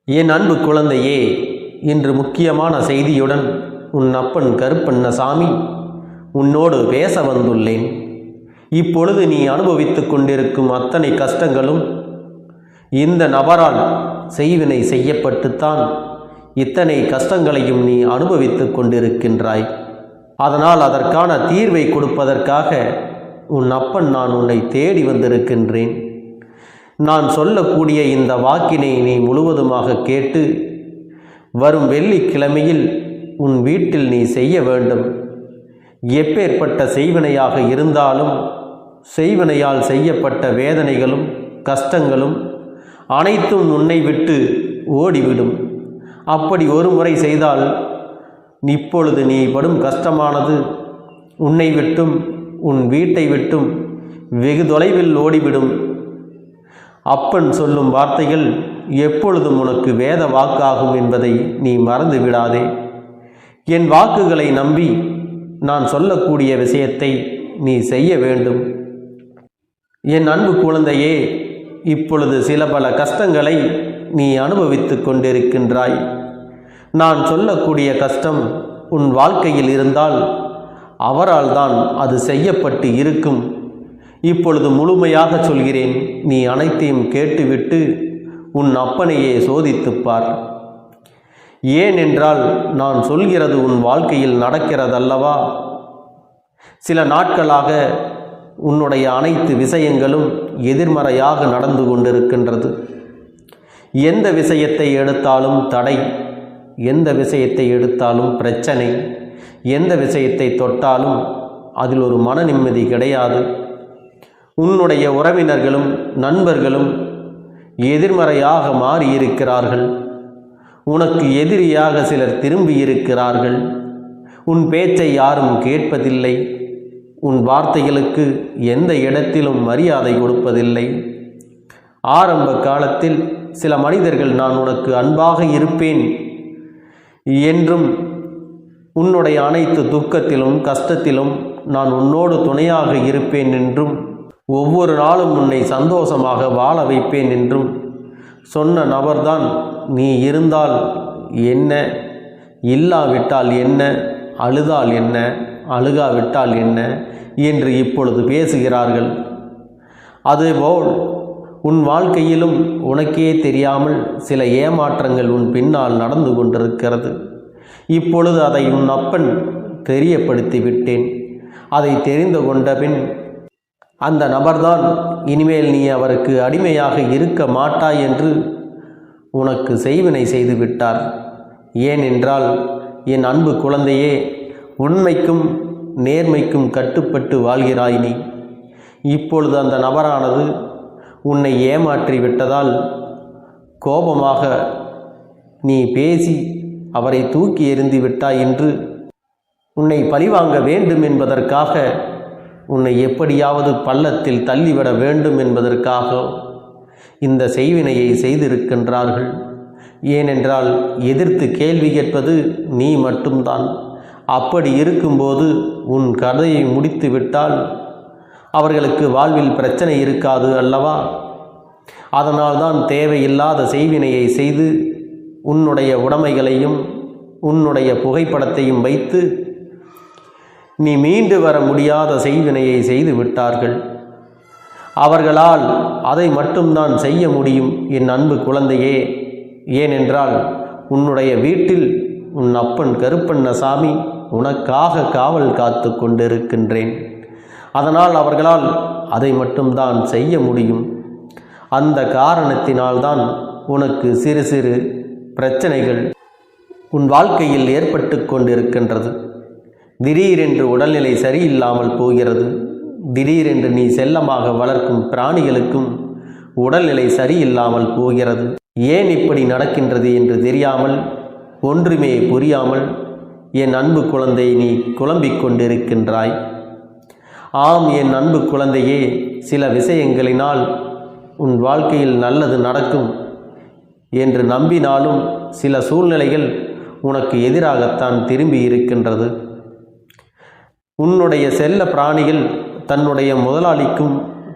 என் அன்பு குழந்தையே, இன்று முக்கியமான செய்தியுடன் உன் அப்பன் கருப்பண்ணசாமி உன்னோடு பேச வந்துள்ளேன். இப்பொழுது நீ அனுபவித்துக் கொண்டிருக்கும் அத்தனை கஷ்டங்களும் இந்த நபரால் செய்வினை செய்யப்பட்டுத்தான் இத்தனை கஷ்டங்களையும் நீ அனுபவித்துக் கொண்டிருக்கின்றாய். அதனால் அதற்கான தீர்வை கொடுப்பதற்காக உன் அப்பன் நான் உன்னை தேடி வந்திருக்கின்றேன். நான் சொல்லக்கூடிய இந்த வாக்கினை நீ முழுவதுமாக கேட்டு வரும் வெள்ளிக்கிழமையில் உன் வீட்டில் நீ செய்ய வேண்டும். எப்பேற்பட்ட செய்வினையாக இருந்தாலும் செய்வினையால் செய்யப்பட்ட வேதனைகளும் கஷ்டங்களும் அனைத்தும் உன்னை விட்டு ஓடிவிடும். அப்படி ஒரு முறை செய்தால் இப்பொழுது நீ படும் கஷ்டமானது உன்னை விட்டும் உன் வீட்டை விட்டும் வெகு தொலைவில் ஓடிவிடும். அப்பன் சொல்லும் வார்த்தைகள் எப்பொழுதும் உனக்கு வேத வாக்காகும் என்பதை நீ மறந்து விடாதே. என் வாக்குகளை நம்பி நான் சொல்லக்கூடிய விஷயத்தை நீ செய்ய வேண்டும். என் அன்பு குழந்தையே, இப்பொழுது சில பல கஷ்டங்களை நீ அனுபவித்து கொண்டிருக்கின்றாய். நான் சொல்லக்கூடிய கஷ்டம் உன் வாழ்க்கையில் இருந்தால் அவரால் தான் அது செய்யப்பட்டு இருக்கும். இப்பொழுது முழுமையாக சொல்கிறேன், நீ அனைத்தையும் கேட்டுவிட்டு உன் அப்பனையே சோதித்துப்பார். ஏனென்றால் நான் சொல்கிறது உன் வாழ்க்கையில் நடக்கிறதல்லவா. சில நாட்களாக உன்னுடைய அனைத்து விஷயங்களும் எதிர்மறையாக நடந்து கொண்டிருக்கின்றது. எந்த விஷயத்தை எடுத்தாலும் தடை, எந்த விஷயத்தை எடுத்தாலும் பிரச்சனை, எந்த விஷயத்தை தொட்டாலும் அதில் ஒரு மன நிம்மதி கிடையாது. உன்னுடைய உறவினர்களும் நண்பர்களும் எதிர்மறையாக மாறியிருக்கிறார்கள். உனக்கு எதிரியாக சிலர் திரும்பியிருக்கிறார்கள். உன் பேச்சை யாரும் கேட்பதில்லை. உன் வார்த்தைகளுக்கு எந்த இடத்திலும் மரியாதை கொடுப்பதில்லை. ஆரம்ப காலத்தில் சில மனிதர்கள் நான் உனக்கு அன்பாக இருப்பேன் என்றும் உன்னுடைய அனைத்து துக்கத்திலும் கஷ்டத்திலும் நான் உன்னோடு துணையாக இருப்பேன் என்றும் ஒவ்வொரு நாளும் உன்னை சந்தோஷமாக வாழ வைப்பேன் என்றும் சொன்ன நபர்தான் நீ இருந்தால் என்ன, இல்லாவிட்டால் என்ன, அழுதால் என்ன, அழுகாவிட்டால் என்ன என்று இப்பொழுது பேசுகிறார்கள். அதுபோல் உன் வாழ்க்கையிலும் உனக்கே தெரியாமல் சில ஏமாற்றங்கள் உன் பின்னால் நடந்து கொண்டிருக்கிறது. இப்பொழுது அதை உன் அப்பன் தெரியப்படுத்தி விட்டேன். அதை தெரிந்து கொண்ட பின் அந்த நபர்தான் இனிமேல் நீ அவருக்கு அடிமையாக இருக்க மாட்டாய் என்று உனக்கு செய்வினை செய்து விட்டார். ஏனென்றால் என் அன்பு குழந்தையே, உண்மைக்கும் நேர்மைக்கும் கட்டுப்பட்டு வாழ்கிறாய் நீ. இப்பொழுது அந்த நபரானது உன்னை ஏமாற்றி விட்டதால் கோபமாக நீ பேசி அவரை தூக்கி எறிந்து விட்டாய் என்று உன்னை பழிவாங்க வேண்டும் என்பதற்காக, உன்னை எப்படியாவது பள்ளத்தில் தள்ளிவிட வேண்டும் என்பதற்காக இந்த செய்வினையை செய்திருக்கின்றார்கள். ஏனென்றால் எதிர்த்து கேள்வி கேட்பது நீ மட்டும்தான். அப்படி இருக்கும்போது உன் கதையை முடித்து விட்டால் அவர்களுக்கு வாழ்வில் பிரச்சனை இருக்காது அல்லவா. அதனால்தான் தேவையில்லாத செய்வினையை செய்து உன்னுடைய உடைமைகளையும் உன்னுடைய புகைப்படத்தையும் வைத்து நீ மீண்டு வர முடியாத செய்வினையை செய்து விட்டார்கள். அவர்களால் அதை மட்டும்தான் செய்ய முடியும் என் அன்பு குழந்தையே. ஏனென்றால் உன்னுடைய வீட்டில் உன் அப்பன் கருப்பண்ணசாமி உனக்காக காவல் காத்து கொண்டிருக்கின்றேன். அதனால் அவர்களால் அதை மட்டும்தான் செய்ய முடியும். அந்த காரணத்தினால்தான் உனக்கு சிறு சிறு பிரச்சனைகள் உன் வாழ்க்கையில் ஏற்பட்டு கொண்டிருக்கின்றது. திடீரென்று உடல்நிலை சரியில்லாமல் போகிறது. திடீரென்று நீ செல்லமாக வளர்க்கும் பிராணிகளுக்கும் உடல்நிலை சரியில்லாமல் போகிறது. ஏன் இப்படி நடக்கின்றது என்று தெரியாமல், ஒன்றுமே புரியாமல் என் அன்பு குழந்தை நீ குழம்பிக் கொண்டிருக்கின்றாய். ஆம் என் அன்பு குழந்தையே, சில விஷயங்களினால் உன் வாழ்க்கையில் நல்லது நடக்கும் என்று நம்பினாலும் சில சூழ்நிலைகள் உனக்கு எதிராகத்தான் திரும்பி இருக்கின்றது. உன்னுடைய செல்ல பிராணிகள் தன்னுடைய முதலாளிக்கும்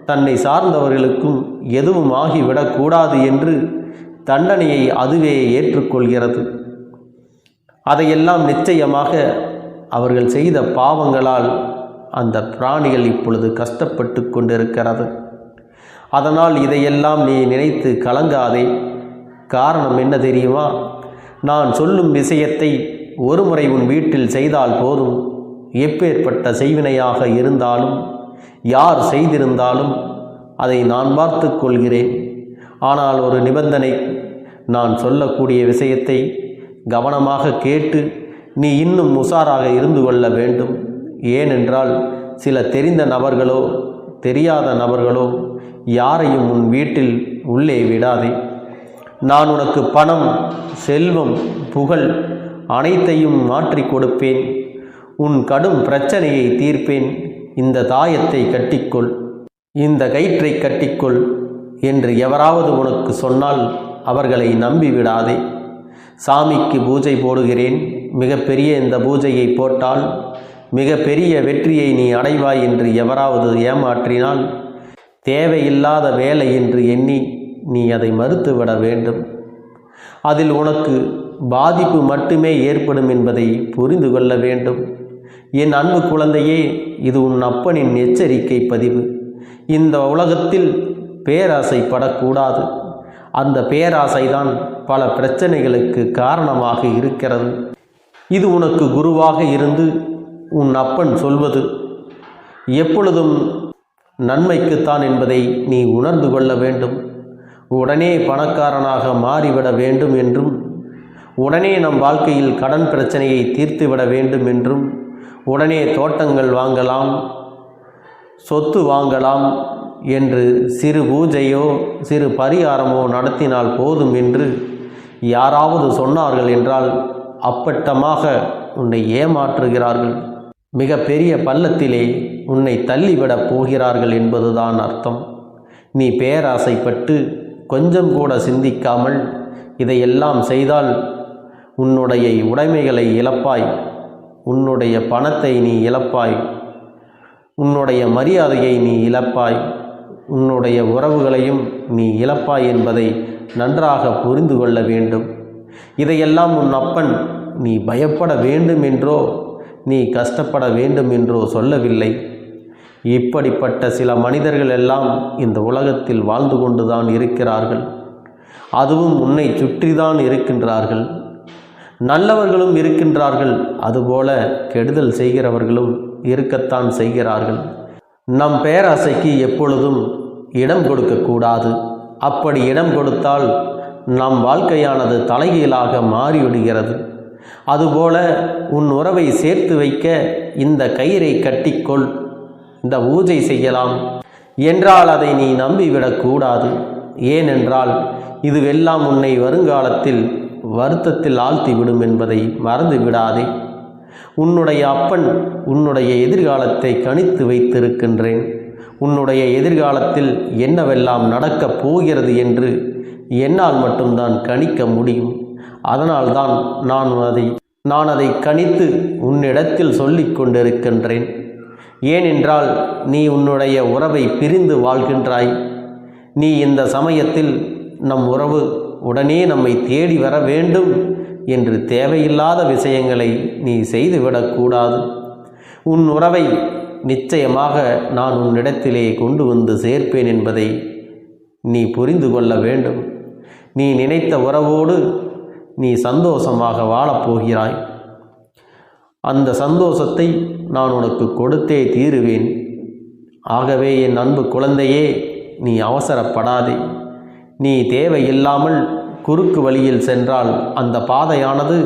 தன்னை சார்ந்தவர்களுக்கும் எதுவும் ஆகிவிடக்கூடாது என்று தண்டனையை அதுவே ஏற்றுக்கொள்கிறது. அதையெல்லாம் நிச்சயமாக அவர்கள் செய்த பாவங்களால் அந்த பிராணிகள் இப்பொழுது கஷ்டப்பட்டு கொண்டிருக்கிறது. அதனால் இதையெல்லாம் நீ நினைத்து கலங்காதே. காரணம் என்ன தெரியுமா? நான் சொல்லும் விஷயத்தை ஒரு முறை உன் வீட்டில் செய்தால் போதும். எப்பேற்பட்ட செய்வினையாக இருந்தாலும், யார் செய்திருந்தாலும் அதை நான் பார்த்து கொள்கிறேன். ஆனால் ஒரு நிபந்தனை, நான் சொல்லக்கூடிய விஷயத்தை கவனமாக கேட்டு நீ இன்னும் உஷாராக இருந்து கொள்ள வேண்டும். ஏனென்றால் சில தெரிந்த நபர்களோ தெரியாத நபர்களோ யாரையும் உன் வீட்டில் உள்ளே விடாதே. நான் உனக்கு பணம், செல்வம், புகழ் அனைத்தையும் மாற்றி கொடுப்பேன். உன் கடும் பிரச்சனையை தீர்ப்பேன். இந்த தாயத்தை கட்டிக்கொள், இந்த கயிற்றை கட்டிக்கொள் என்று எவராவது உனக்கு சொன்னால் அவர்களை நம்பிவிடாதே. சாமிக்கு பூஜை போடுகிறேன், மிகப்பெரிய இந்த பூஜையை போட்டால் மிகப்பெரிய வெற்றியை நீ அடைவாய் என்று எவராவது ஏமாற்றினால் தேவையில்லாத வேலை என்று எண்ணி நீ அதை மறுத்துவிட வேண்டும். அதில் உனக்கு பாதிப்பு மட்டுமே ஏற்படும் என்பதை புரிந்து கொள்ள வேண்டும். என் அன்பு குழந்தையே, இது உன் அப்பனின் எச்சரிக்கை பதிவு. இந்த உலகத்தில் பேராசைப்படக்கூடாது. அந்த பேராசைதான் பல பிரச்சனைகளுக்கு காரணமாக இருக்கிறது. இது உனக்கு குருவாக இருந்து உன் அப்பன் சொல்வது எப்பொழுதும் நன்மைக்குத்தான் என்பதை நீ உணர்ந்து கொள்ள வேண்டும். உடனே பணக்காரனாக மாறிவிட வேண்டும் என்றும், உடனே நம் வாழ்க்கையில் கடன் பிரச்சனையை தீர்த்துவிட வேண்டும் என்றும், உடனே தோட்டங்கள் வாங்கலாம், சொத்து வாங்கலாம் என்று சிறு பூஜையோ சிறு பரிகாரமோ நடத்தினால் போதும் என்று யாராவது சொன்னார்கள் என்றால் அப்பட்டமாக உன்னை ஏமாற்றுகிறார்கள். மிக பெரிய பள்ளத்திலே உன்னை தள்ளிவிடப் போகிறார்கள் என்பதுதான் அர்த்தம். நீ பேராசைப்பட்டு கொஞ்சம் கூட சிந்திக்காமல் இதையெல்லாம் செய்தால் உன்னுடைய உடைமைகளை இழப்பாய், உன்னுடைய பணத்தை நீ இழப்பாய், உன்னுடைய மரியாதையை நீ இழப்பாய், உன்னுடைய உறவுகளையும் நீ இழப்பாய் என்பதை நன்றாக புரிந்து கொள்ள வேண்டும். இதையெல்லாம் உன் அப்பன் நீ பயப்பட வேண்டும் என்றோ நீ கஷ்டப்பட வேண்டும் என்றோ சொல்லவில்லை. இப்படிப்பட்ட சில மனிதர்கள் எல்லாம் இந்த உலகத்தில் வாழ்ந்து கொண்டுதான் இருக்கிறார்கள். அதுவும் உன்னை சுற்றிதான் இருக்கின்றார்கள். நல்லவர்களும் இருக்கின்றார்கள், அதுபோல கெடுதல் செய்கிறவர்களும் இருக்கத்தான் செய்கிறார்கள். நம் பேராசைக்கு எப்பொழுதும் இடம் கொடுக்கக்கூடாது. அப்படி இடம் கொடுத்தால் நம் வாழ்க்கையானது தலைகீழாக மாறிவிடுகிறது. அதுபோல உன் உறவை சேர்த்து வைக்க இந்த கயிறை கட்டிக்கொள், இந்த பூஜை செய்யலாம் என்றால் அதை நீ நம்பிவிடக்கூடாது. ஏனென்றால் இதுவெல்லாம் உன்னை வருங்காலத்தில் வருத்தத்தில் ஆழ்த்திவிடும் என்பதை மறந்து விடாதே. உன்னுடைய அப்பன் உன்னுடைய எதிர்காலத்தை கணித்து வைத்திருக்கின்றேன். உன்னுடைய எதிர்காலத்தில் என்னவெல்லாம் நடக்கப் போகிறது என்று என்னால் மட்டும்தான் கணிக்க முடியும். அதனால்தான் நான் அதை கணித்து உன்னிடத்தில் சொல்லிக் கொண்டிருக்கின்றேன். ஏனென்றால் நீ உன்னுடைய உறவை பிரிந்து வாழ்கின்றாய். நீ இந்த சமயத்தில் நம் உறவு உடனே நம்மை தேடி வர வேண்டும் என்று தேவையில்லாத விஷயங்களை நீ செய்துவிடக்கூடாது. உன் உறவை நிச்சயமாக நான் உன்னிடத்திலே கொண்டு வந்து சேர்ப்பேன் என்பதை நீ புரிந்து கொள்ள வேண்டும். நீ நினைத்த உறவோடு நீ சந்தோஷமாக வாழப்போகிறாய். அந்த சந்தோஷத்தை நான் உனக்கு கொடுத்தே தீருவேன். ஆகவே என் அன்பு குழந்தையே, நீ அவசரப்படாதே. நீ தேவையில்லாமல் குறுக்கு வழியில் சென்றால் அந்த பாதையானது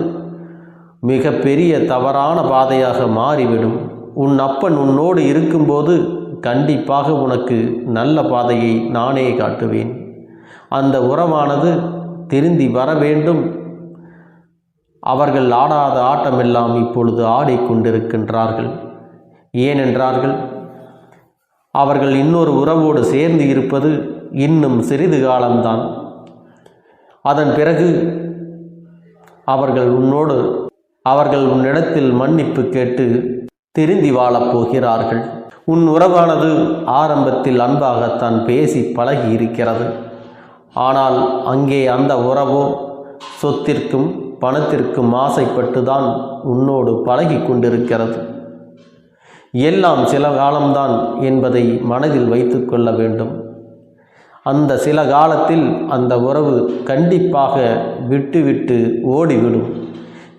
மிக பெரிய தவறான பாதையாக மாறிவிடும். உன் அப்பன் உன்னோடு இருக்கும்போது கண்டிப்பாக உனக்கு நல்ல பாதையை நானே காட்டுவேன். அந்த உறவானது திருந்தி வர வேண்டும். அவர்கள் ஆடாத ஆட்டமெல்லாம் இப்பொழுது ஆடிக்கொண்டிருக்கின்றார்கள். ஏனென்றார்கள் அவர்கள் இன்னொரு உறவோடு சேர்ந்து இருப்பது இன்னும் சிறிது காலம்தான். அதன் பிறகு அவர்கள் உன்னிடத்தில் மன்னிப்பு கேட்டு திருந்தி வாழப் போகிறார்கள். உன் உறவானது ஆரம்பத்தில் அன்பாகத்தான் பேசி பழகி இருக்கிறது. ஆனால் அங்கே அந்த உறவோ சொத்திற்கும் பணத்திற்கும் ஆசைப்பட்டுதான் உன்னோடு பழகி கொண்டிருக்கிறது. எல்லாம் சில காலம்தான் என்பதை மனதில் வைத்து கொள்ள வேண்டும். அந்த சில காலத்தில் அந்த உறவு கண்டிப்பாக விட்டு ஓடிவிடும்.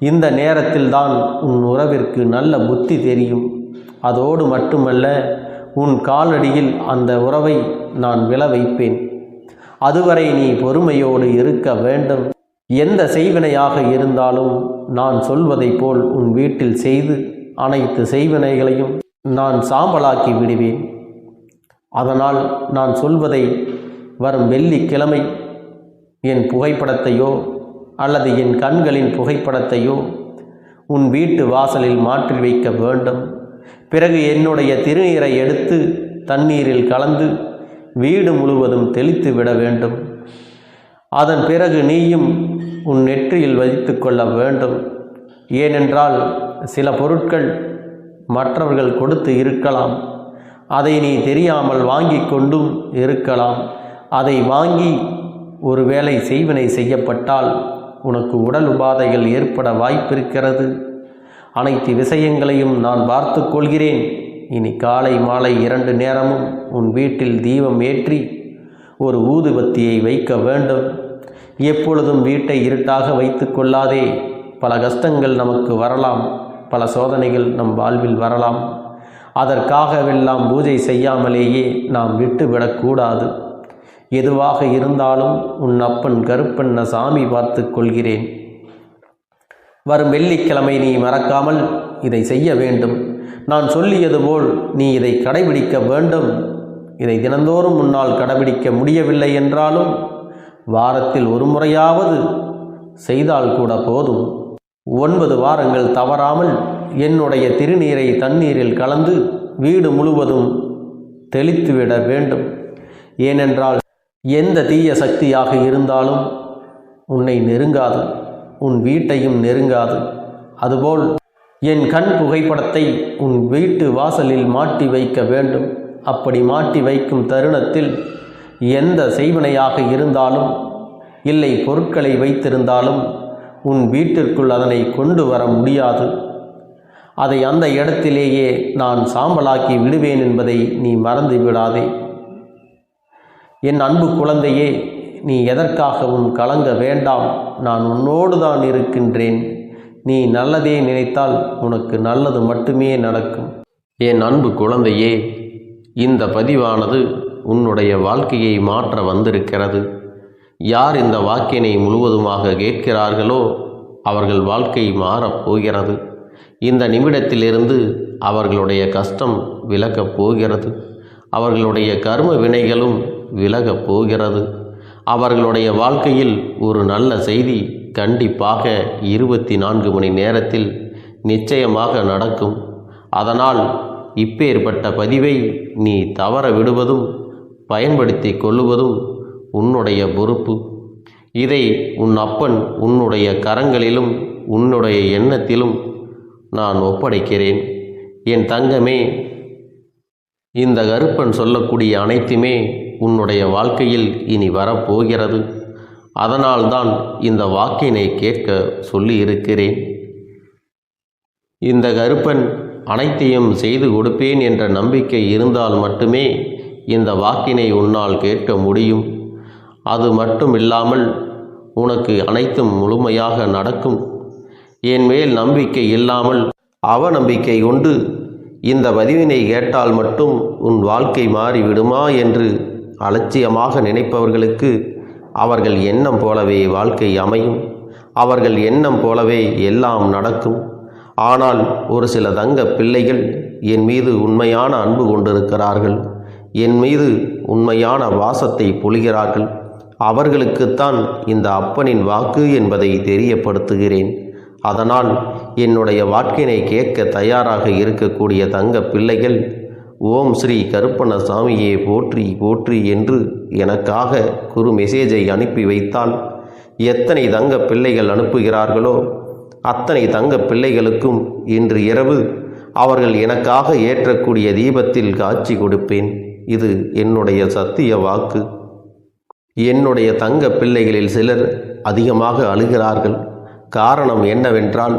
இந்த நேரத்தில்தான் உன் உறவிற்கு நல்ல புத்தி தெரியும். அதோடு மட்டுமல்ல, உன் காலடியில் அந்த உறவை நான் விழ வைப்பேன். அதுவரை நீ பொறுமையோடு இருக்க வேண்டும். எந்த செய்வினையாக இருந்தாலும் நான் சொல்வதை போல் உன் வீட்டில் செய்து அனைத்து செய்வினைகளையும் நான் சாம்பலாக்கி விடுவேன். அதனால் நான் சொல்வதை வரும் வெள்ளிக்கிழமை என் புகைப்படத்தையோ அல்லது என் கண்களின் புகைப்படத்தையோ உன் வீட்டு வாசலில் மாற்றி வைக்க வேண்டும். பிறகு என்னுடைய திருநீரை எடுத்து தண்ணீரில் கலந்து வீடு முழுவதும் தெளித்து விட வேண்டும். அதன் பிறகு நீயும் உன் நெற்றியில் வைத்து கொள்ள வேண்டும். ஏனென்றால் சில பொருட்கள் மற்றவர்கள் கொடுத்து இருக்கலாம். அதை நீ தெரியாமல் வாங்கி கொண்டும் இருக்கலாம். அதை வாங்கி ஒருவேளை செய்வினை செய்யப்பட்டால் உனக்கு உடல் உபாதைகள் ஏற்பட வாய்ப்பிருக்கிறது. அனைத்து விஷயங்களையும் நான் பார்த்து கொள்கிறேன். இனி காலை மாலை 2 நேரமும் உன் வீட்டில் தீபம் ஏற்றி ஒரு ஊதுபத்தியை வைக்க வேண்டும். எப்பொழுதும் வீட்டை இருட்டாக வைத்து கொள்ளாதே. பல கஷ்டங்கள் நமக்கு வரலாம், பல சோதனைகள் நம் வாழ்வில் வரலாம். அதற்காகவெல்லாம் பூஜை செய்யாமலேயே நாம் விட்டுவிடக்கூடாது. எதுவாக இருந்தாலும் உன் அப்பன் கருப்பண்ண சாமி பார்த்து கொள்கிறேன். வரும் வெள்ளிக்கிழமை நீ மறக்காமல் இதை செய்ய வேண்டும். நான் சொல்லியது போல் நீ இதை கடைபிடிக்க வேண்டும். இதை தினந்தோறும் உன்னால் கடைபிடிக்க முடியவில்லை என்றாலும் வாரத்தில் ஒரு முறையாவது செய்தால் கூட போதும். 9 வாரங்கள் தவறாமல் என்னுடைய திருநீரை தண்ணீரில் கலந்து வீடு முழுவதும் தெளித்துவிட வேண்டும். ஏனென்றால் எந்த தீய சக்தியாக இருந்தாலும் உன்னை நெருங்காது, உன் வீட்டையும் நெருங்காது. அதுபோல் என் கண் புகைப்படத்தை உன் வீட்டு வாசலில் மாட்டி வைக்க வேண்டும். அப்படி மாட்டி வைக்கும் தருணத்தில் எந்த செய்வினையாக இருந்தாலும் இல்லை பொருட்களை வைத்திருந்தாலும் உன் வீட்டிற்குள் அதனை கொண்டு வர முடியாது. அதை அந்த இடத்திலேயே நான் சாம்பலாக்கி விடுவேன் என்பதை நீ மறந்து விடாதே. என் அன்பு குழந்தையே, நீ எதற்காகவும் கலங்க வேண்டாம். நான் உன்னோடு தான் இருக்கின்றேன். நீ நல்லதே நினைத்தால் உனக்கு நல்லது மட்டுமே நடக்கும். என் அன்பு குழந்தையே, இந்த பதிவானது உன்னுடைய வாழ்க்கையை மாற்ற வந்திருக்கிறது. யார் இந்த வாக்கினை முழுவதுமாக கேட்கிறார்களோ அவர்கள் வாழ்க்கை மாறப்போகிறது. இந்த நிமிடத்திலிருந்து அவர்களுடைய கஷ்டம் விலகப் போகிறது. அவர்களுடைய கர்ம வினைகளும் விலகப் போகிறது. அவர்களுடைய வாழ்க்கையில் ஒரு நல்ல செய்தி கண்டிப்பாக 24 மணி நேரத்தில் நிச்சயமாக நடக்கும். அதனால் இப்பேற்பட்ட பதிவை நீ தவற விடுவதும் பயன்படுத்தி கொள்ளுவதும் உன்னுடைய பொறுப்பு. இதை உன் அப்பன் உன்னுடைய கரங்களிலும் உன்னுடைய எண்ணத்திலும் நான் ஒப்படைக்கிறேன். என் தங்கமே, இந்த கருப்பன் சொல்லக்கூடிய அனைத்துமே உன்னுடைய வாழ்க்கையில் இனி வரப்போகிறது. அதனால்தான் இந்த வாக்கினை கேட்க சொல்லி இருக்கிறேன். இந்த கருப்பன் அனைத்தையும் செய்து கொடுப்பேன் என்ற நம்பிக்கை இருந்தால் மட்டுமே இந்த வாக்கினை உன்னால் கேட்க முடியும். அது மட்டும் இல்லாமல் உனக்கு அனைத்தும் முழுமையாக நடக்கும். என் மேல் நம்பிக்கை இல்லாமல் அவநம்பிக்கை கொண்டு இந்த பதிவினை கேட்டால் மட்டும் உன் வாழ்க்கை மாறிவிடுமா என்று அலட்சியமாக நினைப்பவர்களுக்கு அவர்கள் எண்ணம் போலவே வாழ்க்கை அமையும். அவர்கள் எண்ணம் போலவே எல்லாம் நடக்கும். ஆனால் ஒரு சில தங்க பிள்ளைகள் என் மீது உண்மையான அன்பு கொண்டிருக்கிறார்கள். என் மீது உண்மையான வாசத்தை பொழிகிறார்கள். அவர்களுக்குத்தான் இந்த அப்பனின் வாக்கு என்பதை தெரியப்படுத்துகிறேன். அதனால் என்னுடைய வாக்கினை கேட்க தயாராக இருக்கக்கூடிய தங்க பிள்ளைகள் ஓம் ஸ்ரீ கருப்பண்ண சாமியே போற்றி போற்றி என்று எனக்காக குறு மெசேஜை அனுப்பி வைத்தால் எத்தனை தங்க பிள்ளைகள் அனுப்புகிறார்களோ அத்தனை தங்க பிள்ளைகளுக்கும் இன்று இரவு அவர்கள் எனக்காக ஏற்றக்கூடிய தீபத்தில் காட்சி கொடுப்பேன். இது என்னுடைய சத்திய வாக்கு. என்னுடைய தங்க பிள்ளைகளில் சிலர் அதிகமாக அழுகிறார்கள். காரணம் என்னவென்றால்,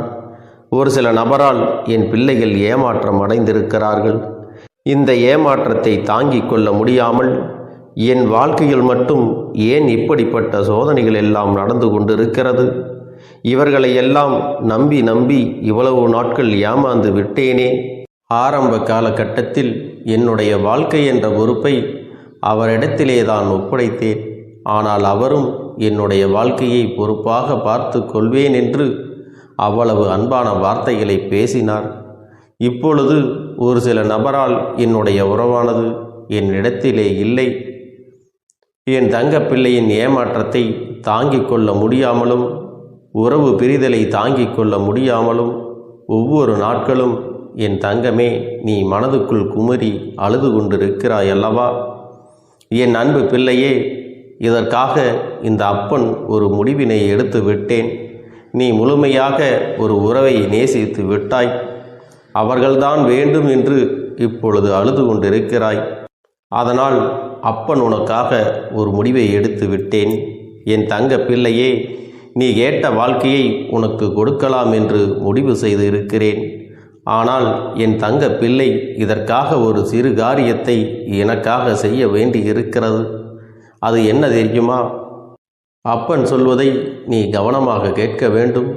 ஒரு சில நபரால் என் பிள்ளைகள் ஏமாற்றம் அடைந்திருக்கிறார்கள். இந்த ஏமாற்றத்தை தாங்கிக் கொள்ள முடியாமல் என் வாழ்க்கையில் மட்டும் ஏன் இப்படிப்பட்ட சோதனைகள் எல்லாம் நடந்து கொண்டிருக்கிறது? இவர்களை எல்லாம் நம்பி நம்பி இவ்வளவு நாட்கள் ஏமாந்து விட்டேனே. ஆரம்ப காலகட்டத்தில் என்னுடைய வாழ்க்கை என்ற பொறுப்பை அவரிடத்திலே தான் ஒப்படைத்தேன். ஆனால் அவரும் என்னுடைய வாழ்க்கையை பொறுப்பாக பார்த்து கொள்வேன் என்று அவ்வளவு அன்பான வார்த்தைகளை பேசினார். இப்பொழுது ஒரு சில நபரால் என்னுடைய உறவானது என்னிடத்திலே இல்லை. என் தங்கப்பிள்ளையின் ஏமாற்றத்தை தாங்கிக் கொள்ள முடியாமலும் உறவு பிரிதலை தாங்கிக் கொள்ள முடியாமலும் ஒவ்வொரு நாட்களும் என் தங்கமே, நீ மனதுக்குள் குமரி அழுது கொண்டிருக்கிறாய் அல்லவா? என் அன்பு பிள்ளையே, இதற்காக இந்த அப்பன் ஒரு முடிவினை எடுத்து விட்டேன். நீ முழுமையாக ஒரு உறவை நேசித்து விட்டாய். அவர்கள்தான் வேண்டும் என்று இப்பொழுது அழுது கொண்டிருக்கிறாய். அதனால் அப்பன் உனக்காக ஒரு முடிவை எடுத்து விட்டேன். என் தங்க பிள்ளையே, நீ கேட்ட வாழ்க்கையை உனக்கு கொடுக்கலாம் என்று முடிவு செய்து இருக்கிறேன். ஆனால் என் தங்க பிள்ளை, இதற்காக ஒரு சிறு காரியத்தை எனக்காக செய்ய வேண்டி இருக்கிறது. அது என்ன தெரியுமா? அப்பன் சொல்வதை நீ கவனமாக கேட்க வேண்டும்.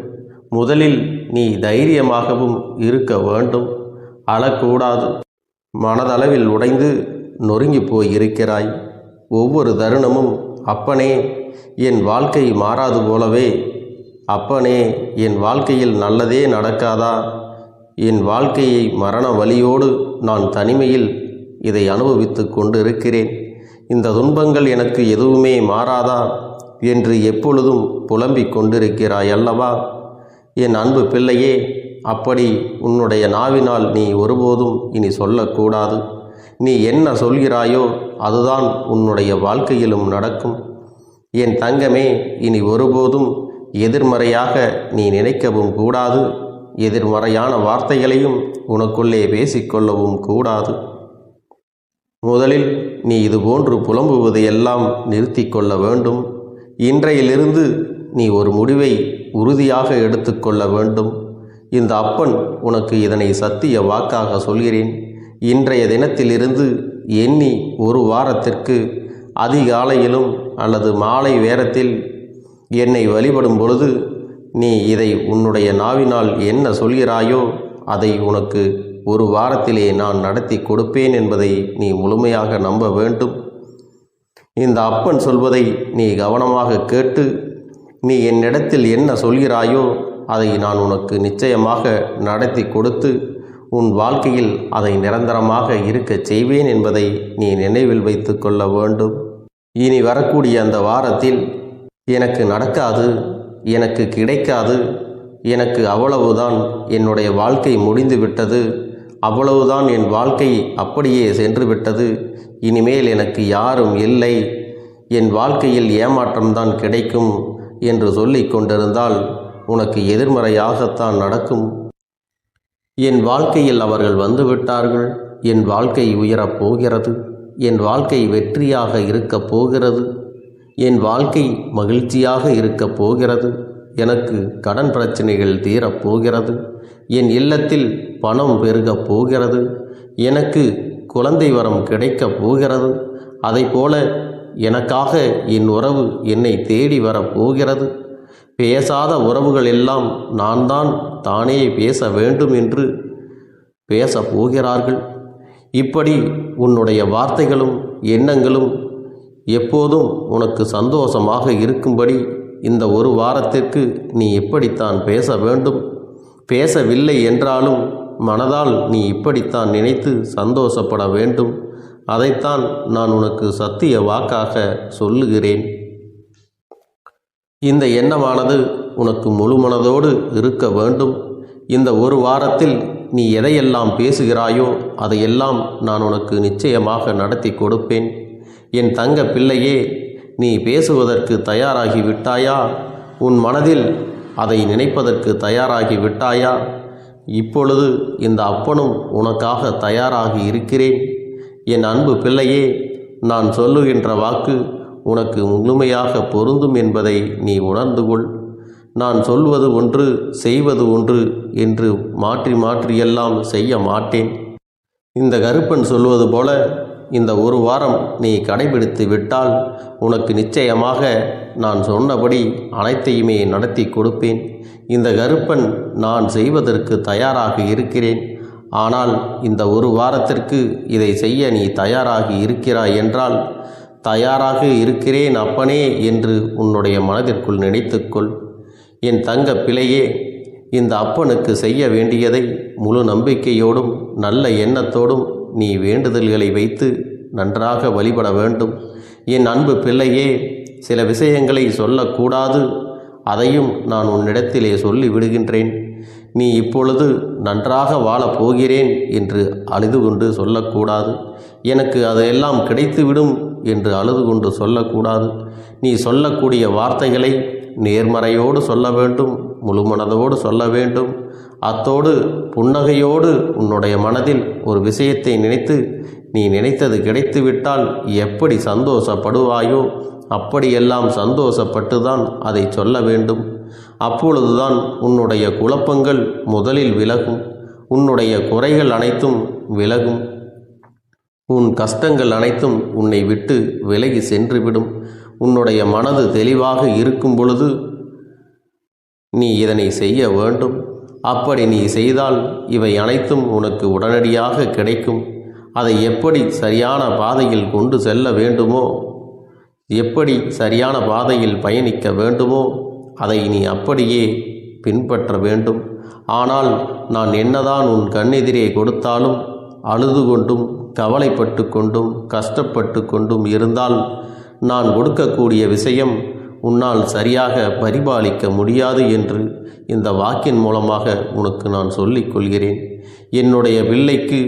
முதலில் நீ தைரியமாகவும் இருக்க வேண்டும். அழக்கூடாது. மனதளவில் உடைந்து நொறுங்கி போய் இருக்கிறாய். ஒவ்வொரு தருணமும் அப்பனே, என் வாழ்க்கை மாறாது போலவே, அப்பனே, என் வாழ்க்கையில் நல்லதே நடக்காதா? என் வாழ்க்கையை மரண வலியோடு நான் தனிமையில் இதை அனுபவித்து கொண்டிருக்கிறேன். இந்த துன்பங்கள் எனக்கு எதுவுமே மாறாதா என்று எப்பொழுதும் புலம்பிக் கொண்டிருக்கிறாய் அல்லவா? என் அன்பு பிள்ளையே, அப்படி உன்னுடைய நாவினால் நீ ஒருபோதும் இனி சொல்லக்கூடாது. நீ என்ன சொல்கிறாயோ அதுதான் உன்னுடைய வாழ்க்கையிலும் நடக்கும். என் தங்கமே, இனி ஒருபோதும் எதிர்மறையாக நீ நினைக்கவும் கூடாது. எதிர்மறையான வார்த்தைகளையும் உனக்குள்ளே பேசிக்கொள்ளவும் கூடாது. முதலில் நீ இதுபோன்று புலம்புவதை எல்லாம் நிறுத்தி கொள்ள வேண்டும். இன்றையிலிருந்து நீ ஒரு முடிவை உறுதியாக எடுத்துக்கொள்ள வேண்டும். இந்த அப்பன் உனக்கு இதனை சத்திய வாக்காக சொல்கிறேன். இன்றைய தினத்திலிருந்து எண்ணி ஒரு வாரத்திற்கு அதிகாலையிலும் அல்லது மாலை நேரத்தில் என்னை வழிபடும் பொழுது நீ இதை உன்னுடைய நாவினால் என்ன சொல்கிறாயோ அதை உனக்கு ஒரு வாரத்திலே நான் நடத்தி கொடுப்பேன் என்பதை நீ முழுமையாக நம்ப வேண்டும். இந்த அப்பன் சொல்வதை நீ கவனமாக கேட்டு நீ என்னிடத்தில் என்ன சொல்கிறாயோ அதை நான் உனக்கு நிச்சயமாக நடத்தி கொடுத்து உன் வாழ்க்கையில் அதை நிரந்தரமாக இருக்கச் செய்வேன் என்பதை நீ நினைவில் வைத்து கொள்ள வேண்டும். இனி வரக்கூடிய அந்த வாரத்தில் எனக்கு நடக்காது, எனக்கு கிடைக்காது, எனக்கு அவ்வளவுதான், என்னுடைய வாழ்க்கை முடிந்து விட்டது, அவ்வளவுதான், என் வாழ்க்கை அப்படியே சென்று விட்டது, இனிமேல் எனக்கு யாரும் இல்லை, என் வாழ்க்கையில் ஏமாற்றம்தான் கிடைக்கும் என்று சொல்லி கொண்டிருந்தால் உனக்கு எதிர்மறையாகத்தான் நடக்கும். என் வாழ்க்கையில் அவர்கள் வந்துவிட்டார்கள். என் வாழ்க்கை உயரப் போகிறது. என் வாழ்க்கை வெற்றியாக இருக்கப் போகிறது. என் வாழ்க்கை மகிழ்ச்சியாக இருக்கப் போகிறது. எனக்கு கடன் பிரச்சனைகள் தீரப்போகிறது. என் இல்லத்தில் பணம் பெருகப் போகிறது. எனக்கு குழந்தை வரம் கிடைக்கப் போகிறது. அதைப்போல எனக்காக என் உறவு என்னை தேடி வரப்போகிறது. பேசாத உறவுகள் எல்லாம் நான் தான் தானே பேச வேண்டும் என்று பேசப் போகிறார்கள். இப்படி உன்னுடைய வார்த்தைகளும் எண்ணங்களும் எப்போதும் உனக்கு சந்தோஷமாக இருக்கும்படி இந்த ஒரு வாரத்திற்கு நீ இப்படித்தான் பேச வேண்டும். பேசவில்லை என்றாலும் மனதால் நீ இப்படித்தான் நினைத்து சந்தோஷப்பட வேண்டும். அதைத்தான் நான் உனக்கு சத்திய வாக்காக சொல்லுகிறேன். இந்த எண்ணமானது உனக்கு முழு மனதோடு இருக்க வேண்டும். இந்த ஒரு வாரத்தில் நீ எதையெல்லாம் பேசுகிறாயோ அதையெல்லாம் நான் உனக்கு நிச்சயமாக நடத்தி கொடுப்பேன். என் தங்க பிள்ளையே, நீ பேசுவதற்கு தயாராகி விட்டாயா? உன் மனதில் அதை நினைப்பதற்கு தயாராகி விட்டாயா? இப்பொழுது இந்த அப்பனும் உனக்காக தயாராகி இருக்கிறேன். என் அன்பு பிள்ளையே, நான் சொல்லுகின்ற வாக்கு உனக்கு முழுமையாக பொருந்தும் என்பதை நீ உணர்ந்து கொள். நான் சொல்வது ஒன்று செய்வது ஒன்று என்று மாற்றி மாற்றியெல்லாம் செய்ய மாட்டேன். இந்த கருப்பன் சொல்வது போல இந்த ஒரு வாரம் நீ கடைபிடித்து விட்டால் உனக்கு நிச்சயமாக நான் சொன்னபடி அனைத்தையுமே நடத்தி கொடுப்பேன். இந்த கருப்பன் நான் செய்வதற்கு தயாராக இருக்கிறேன். ஆனால் இந்த ஒரு வாரத்திற்கு இதை செய்ய நீ தயாராகி இருக்கிறாய் என்றால், தயாராக இருக்கிறேன் அப்பனே என்று உன்னுடைய மனதிற்குள் நினைத்துக்கொள். என் தங்க பிள்ளையே, இந்த அப்பனுக்கு செய்ய வேண்டியதை முழு நம்பிக்கையோடும் நல்ல எண்ணத்தோடும் நீ வேண்டுதல்களை வைத்து நன்றாக வழிபட வேண்டும். என் அன்பு பிள்ளையே, சில விஷயங்களை சொல்லக்கூடாது, அதையும் நான் உன்னிடத்திலே சொல்லி விடுகின்றேன். நீ இப்பொழுது நன்றாக வாழப் போகிறேன் என்று அழுது கொண்டு சொல்லக்கூடாது. எனக்கு அதையெல்லாம் கிடைத்துவிடும் என்று அழுது கொண்டு சொல்லக்கூடாது. நீ சொல்லக்கூடிய வார்த்தைகளை நேர்மறையோடு சொல்ல வேண்டும், முழுமனதோடு சொல்ல வேண்டும். அத்தோடு புன்னகையோடு உன்னுடைய மனதில் ஒரு விஷயத்தை நினைத்து நீ நினைத்தது கிடைத்துவிட்டால் எப்படி சந்தோஷப்படுவாயோ அப்படியெல்லாம் சந்தோஷப்பட்டுதான் அதை சொல்ல வேண்டும். அப்பொழுதுதான் உன்னுடைய குழப்பங்கள் முதலில் விலகும், உன்னுடைய குறைகள் அனைத்தும் விலகும், உன் கஷ்டங்கள் அனைத்தும் உன்னை விட்டு விலகி சென்றுவிடும். உன்னுடைய மனது தெளிவாக இருக்கும் பொழுது நீ இதனை செய்ய வேண்டும். அப்படி நீ செய்தால் இவை அனைத்தும் உனக்கு உடனடியாக கிடைக்கும். அதை எப்படி சரியான பாதையில் கொண்டு செல்ல வேண்டுமோ, எப்படி சரியான பாதையில் பயணிக்க வேண்டுமோ அதை நீ அப்படியே பின்பற்ற வேண்டும். ஆனால் நான் என்னதான் உன் கண்ணெதிரே கொடுத்தாலும் அழுது கொண்டும் கவலைப்பட்டு கொண்டும் கஷ்டப்பட்டு கொண்டும் இருந்தால் நான் கொடுக்கக்கூடிய விஷயம் உன்னால் சரியாக பரிபாலிக்க முடியாது என்று இந்த வாக்கின் மூலமாக உனக்கு நான் சொல்லிக் கொள்கிறேன். என்னுடைய பிள்ளைக்கு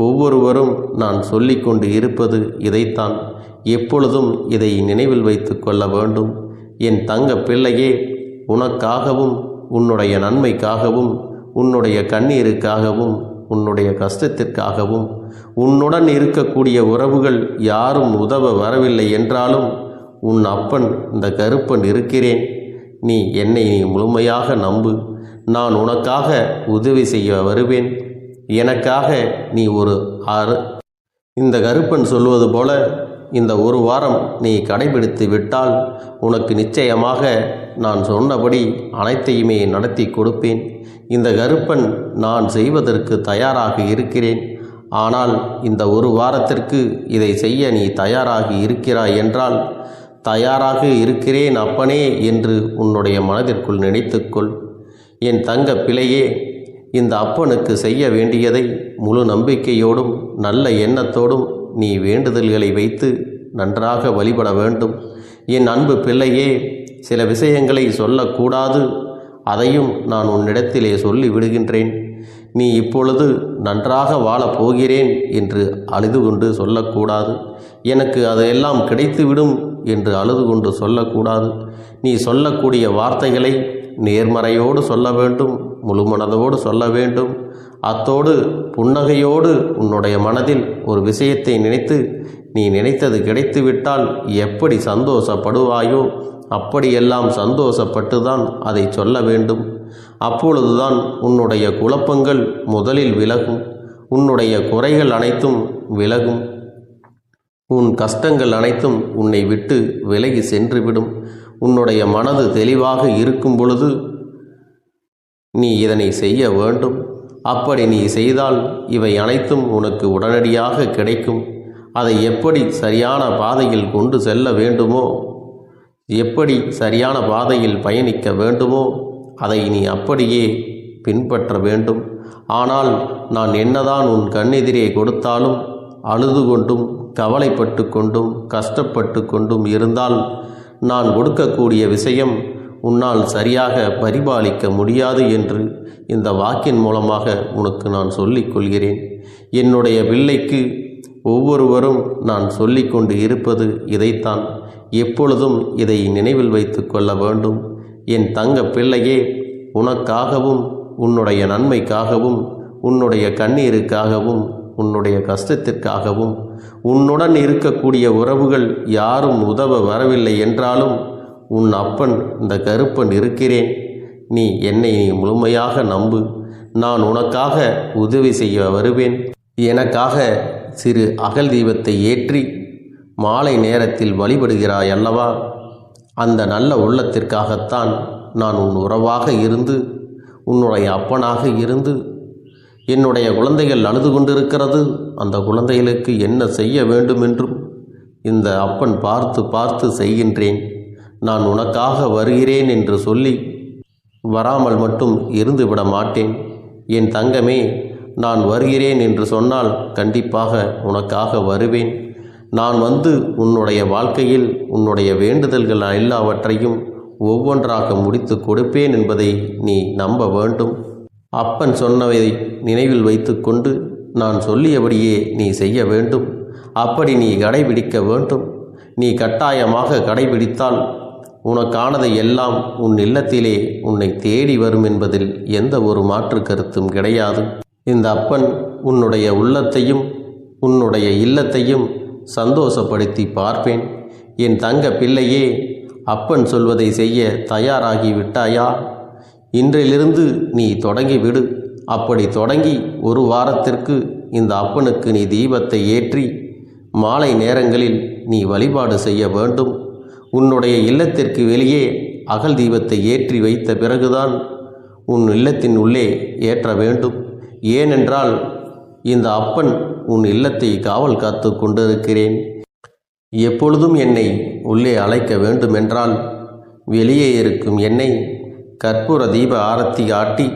ஒவ்வொருவரும் நான் சொல்லிக்கொண்டு இருப்பது இதைத்தான். எப்பொழுதும் இதை நினைவில் வைத்து கொள்ள வேண்டும். என் தங்க பிள்ளையே, உனக்காகவும் உன்னுடைய நன்மைக்காகவும் உன்னுடைய கண்ணீருக்காகவும் உன்னுடைய கஷ்டத்திற்காகவும் உன்னுடன் இருக்கக்கூடிய உறவுகள் யாரும் உதவ வரவில்லை என்றாலும் உன் அப்பன் இந்த கருப்பன் இருக்கிறேன். நீ என்னை முழுமையாக நம்பு. நான் உனக்காக உதவி செய்ய வருவேன். எனக்காக நீ ஒரு இந்த கருப்பன் சொல்வது போல இந்த ஒரு வாரம் நீ கடைபிடித்து விட்டால் உனக்கு நிச்சயமாக நான் சொன்னபடி அனைத்தையுமே நடத்தி கொடுப்பேன். இந்த கருப்பன் நான் செய்வதற்கு தயாராக இருக்கிறேன். ஆனால் இந்த ஒரு வாரத்திற்கு இதை செய்ய நீ தயாராகி இருக்கிறாய் என்றால், தயாராக இருக்கிறேன் அப்பனே என்று உன்னுடைய மனதிற்குள் நினைத்துக்கொள். என் தங்க பிள்ளையே, இந்த அப்பனுக்கு செய்ய வேண்டியதை முழு நம்பிக்கையோடும் நல்ல எண்ணத்தோடும் நீ வேண்டுதல்களை வைத்து நன்றாக வழிபட வேண்டும். என் அன்பு பிள்ளையே, சில விஷயங்களை சொல்லக்கூடாது, அதையும் நான் உன்னிடத்திலே சொல்லி விடுகின்றேன். நீ இப்பொழுது நன்றாக வாழப் போகிறேன் என்று அழுது கொண்டு சொல்லக்கூடாது. எனக்கு அதையெல்லாம் கிடைத்துவிடும் என்று அழுது கொண்டு சொல்லக்கூடாது. நீ சொல்லக்கூடிய வார்த்தைகளை நேர்மறையோடு சொல்ல வேண்டும், முழுமனதோடு சொல்ல வேண்டும். அத்தோடு புன்னகையோடு உன்னுடைய மனதில் ஒரு விஷயத்தை நினைத்து நீ நினைத்தது கிடைத்துவிட்டால் எப்படி சந்தோஷப்படுவாயோ அப்படியெல்லாம் சந்தோஷப்பட்டுதான் அதை சொல்ல வேண்டும். அப்பொழுதுதான் உன்னுடைய குழப்பங்கள் முதலில் விலகும், உன்னுடைய குறைகள் அனைத்தும் விலகும், உன் கஷ்டங்கள் அனைத்தும் உன்னை விட்டு விலகி சென்றுவிடும். உன்னுடைய மனது தெளிவாக இருக்கும் பொழுது நீ இதனை செய்ய வேண்டும். அப்படி நீ செய்தால் இவை அனைத்தும் உனக்கு உடனடியாக கிடைக்கும். அதை எப்படி சரியான பாதையில் கொண்டு செல்ல வேண்டுமோ, எப்படி சரியான பாதையில் பயணிக்க வேண்டுமோ அதை நீ அப்படியே பின்பற்ற வேண்டும். ஆனால் நான் என்னதான் உன் கண்ணெதிரே கொடுத்தாலும் அழுது கொண்டும் கவலைப்பட்டு கொண்டும் கஷ்டப்பட்டு கொண்டும் இருந்தால் நான் கொடுக்கக்கூடிய விஷயம் உன்னால் சரியாக பரிபாலிக்க முடியாது என்று இந்த வாக்கின் மூலமாக உனக்கு நான் சொல்லிக் கொள்கிறேன். என்னுடைய பிள்ளைக்கு ஒவ்வொருவரும் நான் சொல்லிக்கொண்டு இருப்பது இதைத்தான். எப்பொழுதும் இதை நினைவில் வைத்து கொள்ள வேண்டும். என் தங்க பிள்ளையே, உனக்காகவும் உன்னுடைய நன்மைக்காகவும் உன்னுடைய கண்ணீருக்காகவும் உன்னுடைய கஷ்டத்திற்காகவும் உன்னுடன் இருக்கக்கூடிய உறவுகள் யாரும் உதவ வரவில்லை என்றாலும் உன் அப்பன் இந்த கருப்பன் இருக்கிறேன். நீ என்னை முழுமையாக நம்பு. நான் உனக்காக உதவி செய்ய வருவேன். எனக்காக சிறு அகல் தீபத்தை ஏற்றி மாலை நேரத்தில் வழிபடுகிறாய் அல்லவா? அந்த நல்ல உள்ளத்திற்காகத்தான் நான் உன் உறவாக இருந்து உன்னுடைய அப்பனாக இருந்து என்னுடைய குழந்தைகள் அழுது கொண்டிருக்கிறது, அந்த குழந்தைகளுக்கு என்ன செய்ய வேண்டும் என்றும் இந்த அப்பன் பார்த்து பார்த்து செய்கின்றேன். நான் உனக்காக வருகிறேன் என்று சொல்லி வராமல் மட்டும் இருந்து விட மாட்டேன். என் தங்கமே, நான் வருகிறேன் என்று சொன்னால் கண்டிப்பாக உனக்காக வருவேன். நான் வந்து உன்னுடைய வாழ்க்கையில் உன்னுடைய வேண்டுதல்கள் எல்லாவற்றையும் ஒவ்வொன்றாக முடித்து கொடுப்பேன் என்பதை நீ நம்ப வேண்டும். அப்பன் சொன்னதை நினைவில் வைத்துக்கொண்டு நான் சொல்லியபடியே நீ செய்ய வேண்டும். அப்படி நீ கடைபிடிக்க வேண்டும். நீ கட்டாயமாக கடைபிடித்தால் உனக்கானதை எல்லாம் உன் இல்லத்திலே உன்னை தேடி வரும் என்பதில் எந்த ஒரு மாற்று கருத்தும் கிடையாது. இந்த அப்பன் உன்னுடைய உள்ளத்தையும் உன்னுடைய இல்லத்தையும் சந்தோஷப்படுத்தி பார்ப்பேன். என் தங்க பிள்ளையே, அப்பன் சொல்வதை செய்ய தயாராகி விட்டாயா? இன்றிலிருந்து நீ தொடங்கிவிடு. அப்படி தொடங்கி ஒரு வாரத்திற்கு இந்த அப்பனுக்கு நீ தீபத்தை ஏற்றி மாலை நேரங்களில் நீ வழிபாடு செய்ய வேண்டும். உன்னுடைய இல்லத்திற்கு வெளியே அகல் தீபத்தை ஏற்றி வைத்த பிறகுதான் உன் இல்லத்தின் உள்ளே ஏற்ற வேண்டும். ஏனென்றால் இந்த அப்பன் உன் இல்லத்தை காவல் காத்து கொண்டிருக்கிறேன். எப்பொழுதும் என்னை உள்ளே அழைக்க வேண்டுமென்றால் வெளியே இருக்கும் என்னை கற்பூர தீப ஆரத்தி ஆட்டி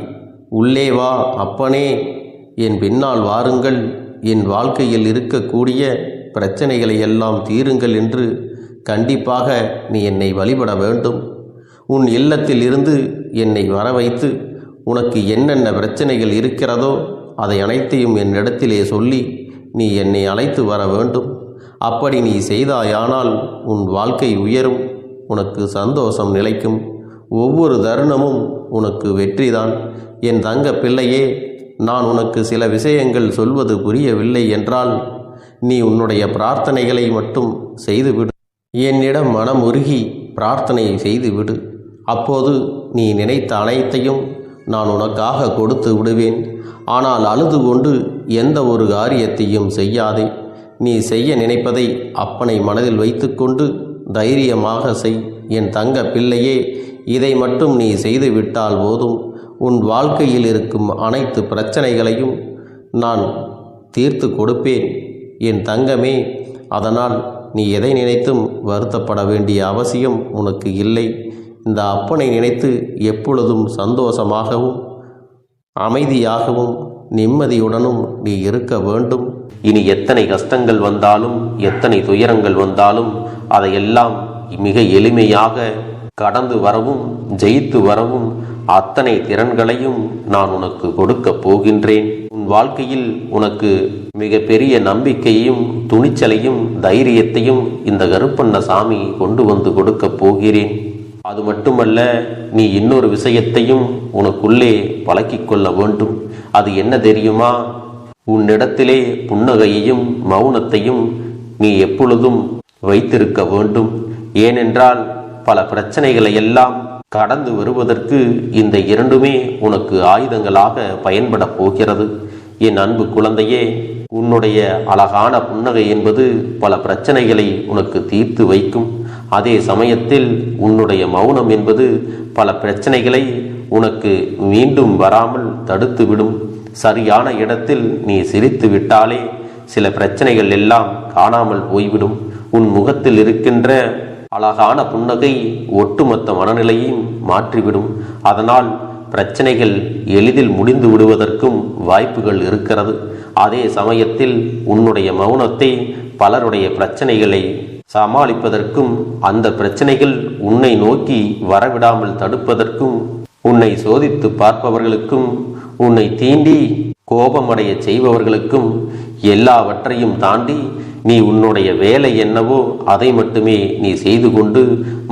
உள்ளே வா அப்பனே, என் பின்னால் வாருங்கள், என் வாழ்க்கையில் இருக்கக்கூடிய பிரச்சனைகளை எல்லாம் தீருங்கள் என்று கண்டிப்பாக நீ என்னை வழிபட வேண்டும். உன் இல்லத்தில் இருந்து என்னை வர வைத்து உனக்கு என்னென்ன பிரச்சனைகள் இருக்கிறதோ அதை அனைத்தையும் என்னிடத்திலே சொல்லி நீ என்னை அழைத்து வர வேண்டும். அப்படி நீ செய்தாயானால் உன் வாழ்க்கை உயரும், உனக்கு சந்தோஷம் நிலைக்கும். ஒவ்வொரு தருணமும் உனக்கு வெற்றிதான். என் தங்க பிள்ளையே, நான் உனக்கு சில விஷயங்கள் சொல்வது புரியவில்லை என்றால் நீ உன்னுடைய பிரார்த்தனைகளை மட்டும் செய்துவிடு. என்னிடம் மனமுருகி பிரார்த்தனை செய்துவிடு. அப்போது நீ நினைத்த அனைத்தையும் நான் உனக்காக கொடுத்து விடுவேன். ஆனால் அழுது கொண்டு எந்த ஒரு காரியத்தையும் செய்யாதே. நீ செய்ய நினைப்பதை அப்பனை மனதில் வைத்துக்கொண்டு தைரியமாக செய். என் தங்க பிள்ளையே, இதை மட்டும் நீ செய்துவிட்டால் போதும். உன் வாழ்க்கையில் இருக்கும் அனைத்து பிரச்சனைகளையும் நான் தீர்த்து கொடுப்பேன் என் தங்கமே. அதனால் நீ எதை நினைத்தும் வருத்தப்பட வேண்டிய அவசியம் உனக்கு இல்லை. இந்த அப்பனை நினைத்து எப்பொழுதும் சந்தோஷமாகவும் அமைதியாகவும் நிம்மதியுடனும் நீ இருக்க வேண்டும். இனி எத்தனை கஷ்டங்கள் வந்தாலும் எத்தனை துயரங்கள் வந்தாலும் அதையெல்லாம் மிக எளிமையாக கடந்து வரவும் ஜெயித்து வரவும் அத்தனை திறன்களையும் நான் உனக்கு கொடுக்க போகின்றேன். உன் வாழ்க்கையில் உனக்கு மிக பெரிய நம்பிக்கையும் துணிச்சலையும் தைரியத்தையும் இந்த கருப்பண்ணசாமி கொண்டு வந்து கொடுக்க போகிறேன். அது மட்டுமல்ல, நீ இன்னொரு விஷயத்தையும் உனக்குள்ளே பழக்கிக் கொள்ள வேண்டும். அது என்ன தெரியுமா? உன்னிடத்திலே புன்னகையையும் மௌனத்தையும் நீ எப்பொழுதும் வைத்திருக்க வேண்டும். ஏனென்றால் பல பிரச்சனைகளை எல்லாம் கடந்து வருவதற்கு இந்த இரண்டுமே உனக்கு ஆயுதங்களாக பயன்பட போகிறது. என் அன்பு குழந்தையே, உன்னுடைய அழகான புன்னகை என்பது பல பிரச்சனைகளை உனக்கு தீர்த்து வைக்கும். அதே சமயத்தில் உன்னுடைய மௌனம் என்பது பல பிரச்சனைகளை உனக்கு மீண்டும் வராமல் தடுத்து விடும். சரியான இடத்தில் நீ சிரித்து விட்டாலே சில பிரச்சனைகள் எல்லாம் காணாமல் போய்விடும். உன் முகத்தில் இருக்கின்ற அழகான புன்னகை ஒட்டுமொத்த மனநிலையும் மாற்றிவிடும். அதனால் பிரச்சனைகள் எளிதில் முடிந்து விடுவதற்கும் வாய்ப்புகள் இருக்கிறது. அதே சமயத்தில் உன்னுடைய மௌனத்தை பலருடைய பிரச்சனைகளை சமாளிப்பதற்கும் அந்த பிரச்சனைகள் உன்னை நோக்கி வரவிடாமல் தடுப்பதற்கும் உன்னை சோதித்து பார்ப்பவர்களுக்கும் உன்னை தீண்டி கோபமடைய செய்பவர்களுக்கும் எல்லாவற்றையும் தாண்டி நீ உன்னுடைய வேலை என்னவோ அதை மட்டுமே நீ செய்து கொண்டு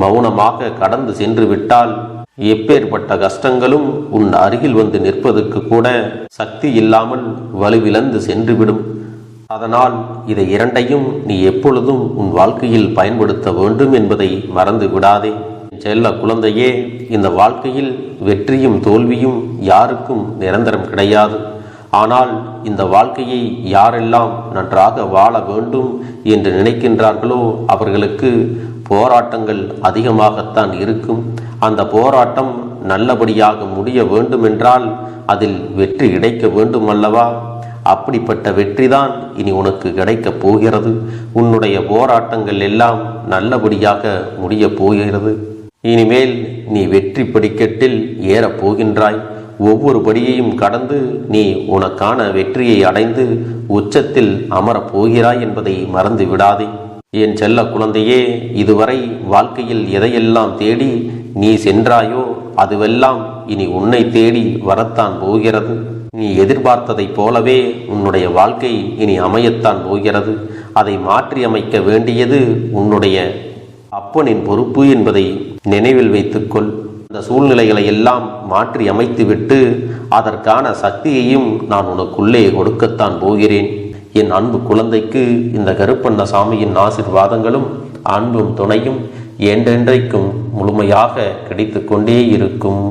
மௌனமாக கடந்து சென்று விட்டால் எப்பேற்பட்ட கஷ்டங்களும் உன் அருகில் வந்து நிற்பதற்கு கூட சக்தி இல்லாமல் வலுவிழந்து சென்றுவிடும். அதனால் இதை இரண்டையும் நீ எப்பொழுதும் உன் வாழ்க்கையில் பயன்படுத்த வேண்டும் என்பதை மறந்து விடாதே. செல்ல குழந்தையே, இந்த வாழ்க்கையில் வெற்றியும் தோல்வியும் யாருக்கும் நிரந்தரம் கிடையாது. ஆனால் இந்த வாழ்க்கையை யாரெல்லாம் நன்றாக வாழ வேண்டும் என்று நினைக்கின்றார்களோ அவர்களுக்கு போராட்டங்கள் அதிகமாகத்தான் இருக்கும். அந்த போராட்டம் நல்லபடியாக முடிய வேண்டுமென்றால் அதில் வெற்றி கிடைக்க வேண்டும் அல்லவா? அப்படிப்பட்ட வெற்றிதான் இனி உனக்கு கிடைக்கப் போகிறது. உன்னுடைய போராட்டங்கள் எல்லாம் நல்லபடியாக முடியப் போகிறது. இனிமேல் நீ வெற்றி படிக்கட்டில் ஏறப் போகின்றாய். ஒவ்வொரு படியையும் கடந்து நீ உனக்கான வெற்றியை அடைந்து உச்சத்தில் அமரப் போகிறாய் என்பதை மறந்து விடாதே. என் செல்ல குழந்தையே, இதுவரை வாழ்க்கையில் எதையெல்லாம் தேடி நீ சென்றாயோ அதுவெல்லாம் இனி உன்னை தேடி வரத்தான் போகிறது. நீ எதிர்பார்த்ததைப் போலவே உன்னுடைய வாழ்க்கை இனி அமையத்தான் போகிறது. அதை மாற்றி அமைக்க வேண்டியது உன்னுடைய அப்பனின் பொறுப்பு என்பதை நினைவில் வைத்துக்கொள். அந்த சூழ்நிலைகளை எல்லாம் மாற்றி அமைத்துவிட்டு அதற்கான சக்தியையும் நான் உனக்குள்ளே கொடுக்கத்தான் போகிறேன். என் அன்பு குழந்தைக்கு இந்த கருப்பண்ணசாமியின் ஆசீர்வாதங்களும் அன்பும் துணையும் என்றென்றைக்கும் முழுமையாக கிடைத்து கொண்டே இருக்கும்.